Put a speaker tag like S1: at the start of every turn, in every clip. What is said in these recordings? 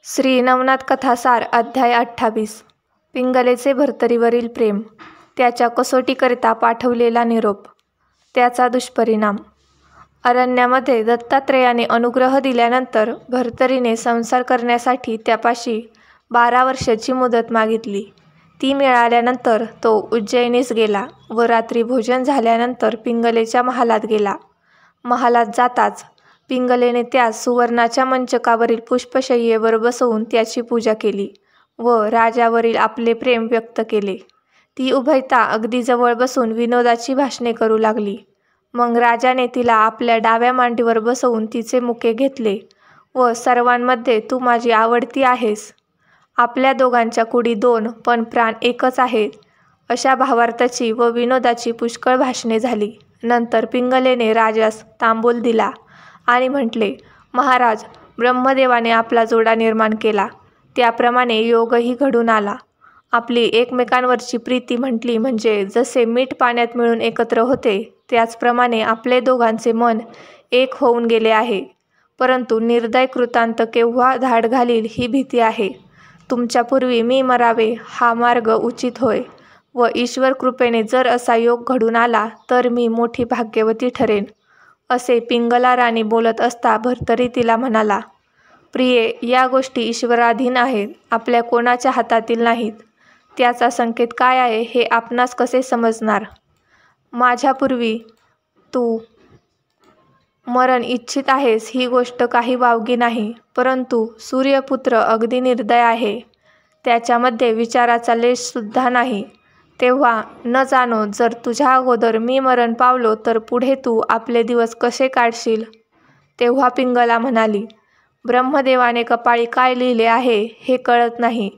S1: श्री नवनाथ कथासार अध्याय 28. पिंगलेचे भर्तरीवरील प्रेम. त्याच्या कसोटीकरिता पाठवलेला निरोप. त्याचा दुष्परिणाम. अरण्यामध्ये दत्तात्रेयाने अनुग्रह दिल्यानंतर भर्तरीने संसार करण्यासाठी त्यापाशी 12 वर्षाची मुदत मागितली. ती मिळाल्यानंतर तो उज्जैनीस गेला व रात्री भोजन झाल्यानंतर पिंगलेच्या महालात गेला. महालात जाताच पिंगलेने त्यास सुवर्णाच्या मंचकावरील पुष्पशय्येवर बसवून त्याची पूजा केली व राजावरील आपले प्रेम व्यक्त केले. ती उभयता अगदी जवळ बसून विनोदाची भाषणे करू लागली. मग राजाने तिला आपल्या डाव्या मांडीवर बसवून तिचे मुके घेतले व सर्वांमध्ये तू माझी आवडती आहेस, आपल्या दोघांच्या कुडी 2 पण प्राण एकच आहेत, अशा भावार्थाची व विनोदाची पुष्कळ भाषणे झाली. नंतर पिंगलेने राजास तांबूल दिला आणि म्हटले, महाराज, ब्रह्मदेवाने आपला जोडा निर्माण केला, त्याप्रमाणे योगही घडून आला. आपली एकमेकांवरची प्रीती म्हटली म्हणजे जसे मीठ पाण्यात मिळून एकत्र होते त्याचप्रमाणे आपले दोघांचे मन एक होऊन गेले आहे. परंतु निर्दय कृतांत केव्हा धाड घालील ही भीती आहे. तुमच्यापूर्वी मी मरावे हा मार्ग उचित होय व ईश्वर कृपेने जर असा योग घडून आला तर मी मोठी भाग्यवती ठरेन. असे पिंगला राणी बोलत असता भर्तरी तिला म्हणाला, प्रिये, या गोष्टी ईश्वराधीन आहेत, आपल्या कोणाच्या हातातील नाहीत. त्याचा संकेत काय आहे हे आपणास कसे समजणार? माझ्यापूर्वी तू मरण इच्छित आहेस ही गोष्ट काही वावगी नाही, परंतु सूर्यपुत्र अगदी निर्दय आहे, त्याच्यामध्ये विचाराचा लेशसुद्धा नाही. तेव्हा न जाणो जर तुझ्या अगोदर मी मरण पावलो तर पुढे तू आपले दिवस कसे काढशील? तेव्हा पिंगला म्हणाली, ब्रह्मदेवाने कपाळी काय लिहिले आहे हे कळत नाही,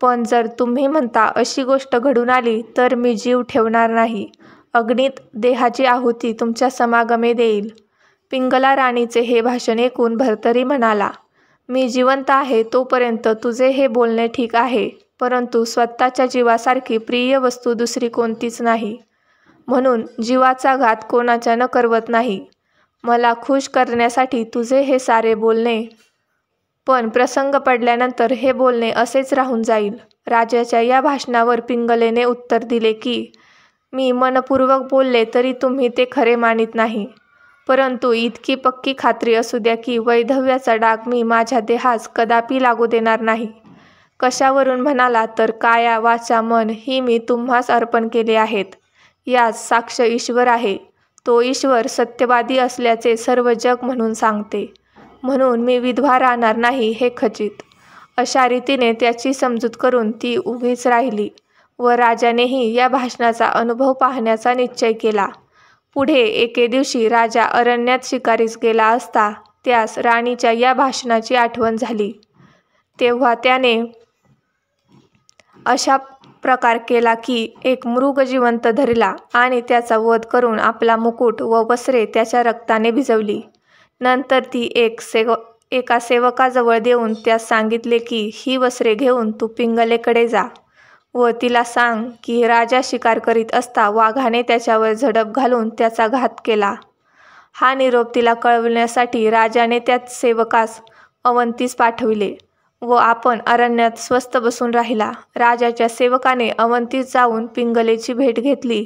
S1: पण जर तुम्ही म्हणता अशी गोष्ट घडून आली तर मी जीव ठेवणार नाही, अग्नीत देहाची आहुती तुमच्या समागमे देईल. पिंगला राणीचे हे भाषण ऐकून भर्तरी म्हणाला, मी जिवंत आहे तोपर्यंत तुझे हे बोलणे ठीक आहे, परंतु स्वतःच्या जीवासारखी प्रिय वस्तू दुसरी कोणतीच नाही, म्हणून जीवाचा घात कोणाच्या न करवत नाही. मला खुश करण्यासाठी तुझे हे सारे बोलणे, पण प्रसंग पडल्यानंतर हे बोलणे असेच राहून जाईल. राजाच्या या भाषणावर पिंगलेने उत्तर दिले की, मी मनपूर्वक बोलले तरी तुम्ही ते खरे मानित नाही, परंतु इतकी पक्की खात्री असू द्या की वैधव्याचा डाग मी माझ्या देहास कदापि लागू देणार नाही. कशावरून म्हणाला तर काया वाचा मन ही मी तुम्हास अर्पण केले आहेत. यास साक्ष ईश्वर आहे. तो ईश्वर सत्यवादी असल्याचे सर्व जग म्हणून सांगते, म्हणून मी विधवा राहणार नाही हे खचित. अशा रीतीने त्याची समजूत करून ती उभीच राहिली व राजानेही या भाषणाचा अनुभव पाहण्याचा निश्चय केला. पुढे एके दिवशी राजा अरण्यात शिकारीस गेला असता त्यास राणीच्या या भाषणाची आठवण झाली. तेव्हा त्याने अशा प्रकार केला की एक मृग जिवंत धरला आणि त्याचा वध करून आपला मुकुट व वस्त्रे त्याच्या रक्ताने भिजवली. नंतर ती एका सेवकाजवळ देऊन त्यास सांगितले की ही वस्त्रे घेऊन तू पिंगलेकडे जा व तिला सांग की राजा शिकार करीत असता वाघाने त्याच्यावर झडप घालून त्याचा घात केला. हा निरोप तिला कळवण्यासाठी राजाने त्या सेवकास अवंतीस पाठविले व आपण अरण्यात स्वस्थ बसून राहिला. राजाच्या सेवकाने अवंतीस जाऊन पिंगलेची भेट घेतली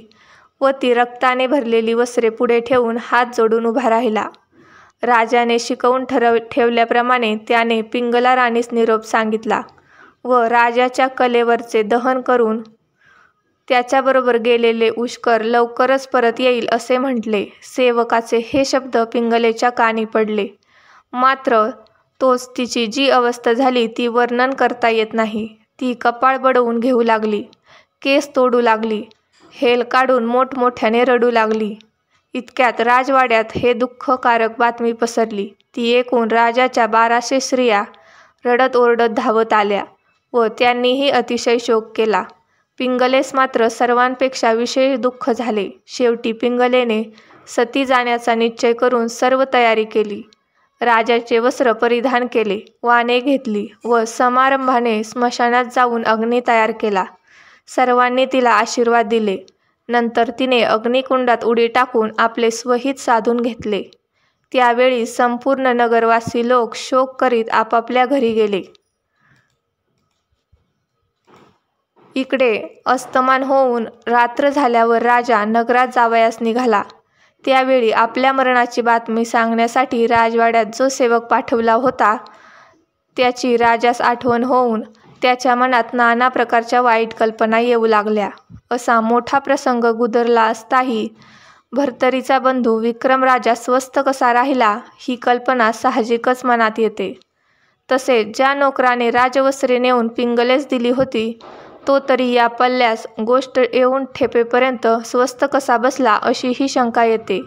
S1: व ती रक्ताने भरलेली वस्त्रे पुढे ठेवून हात जोडून उभा राहिला. राजाने शिकवून ठेवल्याप्रमाणे त्याने पिंगला राणीस निरोप सांगितला व राजाच्या कलेवरचे दहन करून त्याच्याबरोबर गेलेले उष्कर लवकरच परत येईल असे म्हटले. सेवकाचे हे शब्द पिंगलेच्या कानी पडले, मात्र तोच तिची जी अवस्था झाली ती वर्णन करता येत नाही. ती कपाळ बडवून घेऊ लागली, केस तोडू लागली, हेल काढून मोठमोठ्याने रडू लागली. इतक्यात राजवाड्यात हे दुःखकारक बातमी पसरली. ती ऐकून राजाच्या 1200 स्त्रिया रडत ओरडत धावत आल्या व त्यांनीही अतिशय शोक केला. पिंगलेस मात्र सर्वांपेक्षा विशेष दुःख झाले. शेवटी पिंगलेने सती जाण्याचा निश्चय करून सर्व तयारी केली. राजाचे वस्त्र परिधान केले, वाणे घेतली व समारंभाने स्मशानात जाऊन अग्नी तयार केला. सर्वांनी तिला आशीर्वाद दिले. नंतर तिने अग्निकुंडात उडी टाकून आपले स्वहित साधून घेतले. त्यावेळी संपूर्ण नगरवासी लोक शोक करीत आपापल्या घरी गेले. इकडे अस्तमान होऊन रात्र झाल्यावर राजा नगरात जावयास निघाला. त्यावेळी आपल्या मरणाची बातमी सांगण्यासाठी राजवाड्यात जो सेवक पाठवला होता त्याची राजास आठवण होऊन त्याच्या मनात नाना प्रकारच्या वाईट कल्पना येऊ लागल्या. असा मोठा प्रसंग गुदरला असताही भर्तरीचा बंधू विक्रम राजा स्वस्थ कसा राहिला ही कल्पना साहजिकच मनात येते. तसेच ज्या नोकराने राजवस्त्रे नेऊन पिंगलेस दिली होती तो तरी या पल्ल्यास गोष्ट येऊन ठेपेपर्यंत स्वस्थ कसा बसला अशीही शंका येते.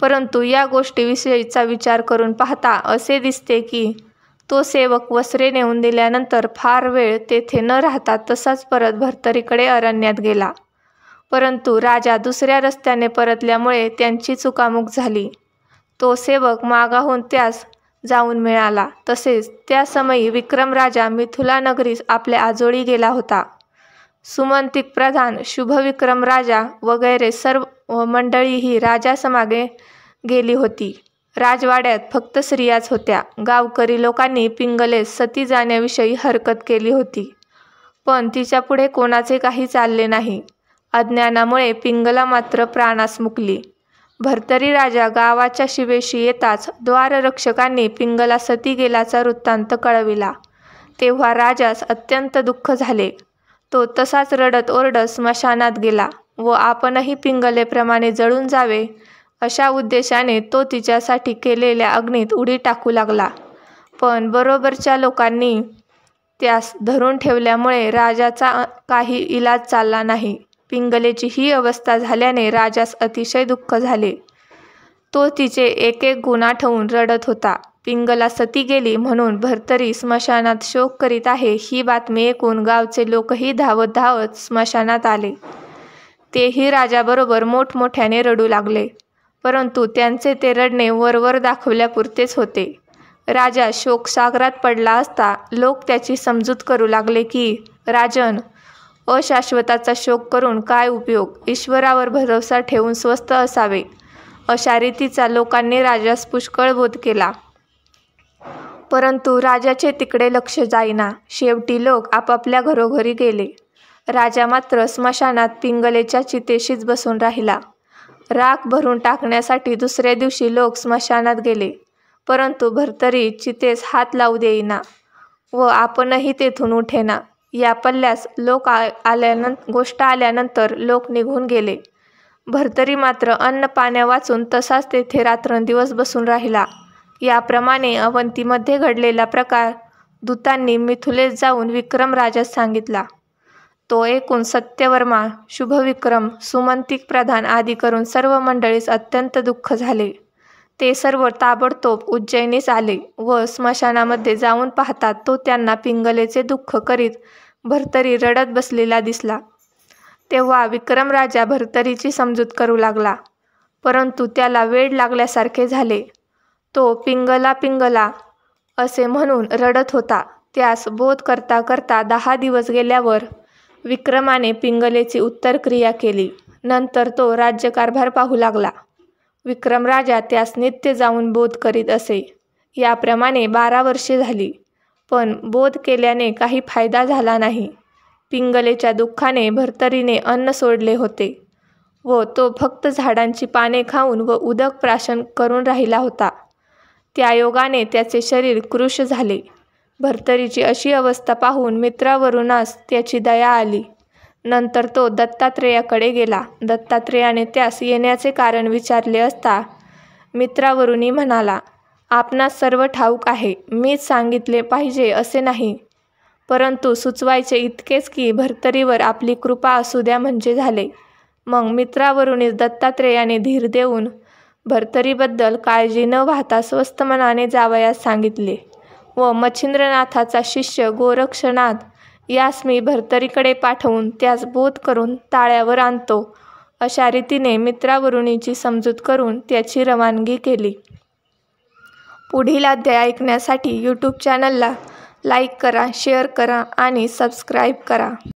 S1: परंतु या गोष्टीविषयीचा विचार करून पाहता असे दिसते की तो सेवक वस्त्रे नेऊन दिल्यानंतर फार वेळ तेथे न राहता तसाच परत भर्तरीकडे अरण्यात गेला. परंतु राजा दुसऱ्या रस्त्याने परतल्यामुळे त्यांची चुकामुक झाली. तो सेवक मागाहून त्यास जाऊन मिळाला. तसेच त्या समयी विक्रम राजा मिथिला नगरीस आपल्या आजोळी गेला होता. सुमंतिक प्रधान, शुभविक्रम राजा वगैरे सर्व मंडळीही राजासमागे गेली होती. राजवाड्यात फक्त स्त्रियाच होत्या. गावकरी लोकांनी पिंगलेस सती जाण्याविषयी हरकत केली होती, पण तिच्यापुढे कोणाचे काही चालले नाही. अज्ञानामुळे पिंगला मात्र प्राणास मुकली. भर्तरी राजा गावाच्या शिवेशी येताच द्वाररक्षकांनी पिंगला सती गेल्याचा वृत्तांत कळविला. तेव्हा राजास अत्यंत दुःख झाले. तो तसाच रडत ओरडत स्मशानात गेला व आपणही पिंगलेप्रमाणे जळून जावे अशा उद्देशाने तो तिच्यासाठी केलेल्या अग्नीत उडी टाकू लागला. पण बरोबरच्या लोकांनी त्यास धरून ठेवल्यामुळे राजाचा काही इलाज चालला नाही. पिंगलेची ही अवस्था झाल्याने राजास अतिशय दुःख झाले. तो तिचे एक एक गुण आठवून रडत होता. पिंगला सती गेली म्हणून भर्तरी स्मशानात शोक करीत आहे ही बातमी ऐकून गावचे लोकही धावत धावत स्मशानात आले. तेही राजाबरोबर मोठमोठ्याने रडू लागले. परंतु त्यांचे ते रडणे वरवर दाखवल्यापुरतेच होते. राजा शोकसागरात पडला असता लोक त्याची समजूत करू लागले की राजन, अशाश्वताचा शोक करून काय उपयोग, ईश्वरावर भरोसा ठेवून स्वस्थ असावे अशा रीतीचा लोकांनी राजास पुष्कळ बोध केला. परंतु राजाचे तिकडे लक्ष जाईना. शेवटी लोक आपापल्या घरोघरी गेले. राजा मात्र स्मशानात पिंगलेच्या चितेशीच बसून राहिला. राख भरून टाकण्यासाठी दुसऱ्या दिवशी लोक स्मशानात गेले, परंतु भर्तरी चितेस हात लावू देईना व आपणही तेथून उठेना. या पल्ल्यास गोष्ट आल्यानंतर लोक निघून गेले. भर्तरी मात्र अन्न पाण्या वाचून तसाच तेथे रात्रंदिवस बसून राहिला. याप्रमाणे अवंतीमध्ये घडलेला प्रकार दूतांनी मिथिलेस जाऊन विक्रम राजास सांगितला. तो ऐकून सत्यवर्मा, शुभविक्रम, सुमंतिक प्रधान आदी करून सर्व मंडळीस अत्यंत दुःख झाले. ते सर्व ताबडतोब उज्जैनीस आले व स्मशानामध्ये जाऊन पाहतात तो त्यांना पिंगलेचे दुःख करीत भर्तरी रडत बसलेला दिसला. तेव्हा विक्रम राजा भर्तरीची समजूत करू लागला, परंतु त्याला वेड लागल्यासारखे झाले. तो पिंगला पिंगला असे म्हणून रडत होता. त्यास बोध करता करता 10 दिवस गेल्यावर विक्रमाने पिंगलेची उत्तर क्रिया केली. नंतर तो राज्यकारभार पाहू लागला. विक्रम राजा त्यास नित्य जाऊन बोध करीत असे. याप्रमाणे 12 वर्षे झाली, पण बोध केल्याने काही फायदा झाला नाही. पिंगलेच्या दुःखाने भर्तरीने अन्न सोडले होते व तो फक्त झाडांची पाने खाऊन व उदक प्राशन करून राहिला होता. त्या योगाने त्याचे शरीर कृश झाले. भर्तरीची अशी अवस्था पाहून मित्रावरूनच त्याची दया आली. नंतर तो दत्तात्रेयाकडे गेला. दत्तात्रेयाने त्यास येण्याचे कारण विचारले असता मित्रावरूनही म्हणाला, आपणास सर्व ठाऊक आहे, मीच सांगितले पाहिजे असे नाही, परंतु सुचवायचे इतकेच की भर्तरीवर आपली कृपा असू द्या म्हणजे झाले. मग मित्रावरूनच दत्तात्रेयाने धीर देऊन भर्तरीबद्दल काळजी न वाहता स्वस्थ मनाने जावयास सांगितले व मच्छिंद्रनाथाचा शिष्य गोरक्षनाथ यास मी भर्तरीकडे पाठवून त्यास बोध करून ताळ्यावर आणतो अशा रीतीने मित्रावरूनीची समजूत करून त्याची रवानगी केली. पुढील अध्याय ऐकण्यासाठी यूट्यूब चॅनलला लाईक करा, शेअर करा आणि सबस्क्राईब करा.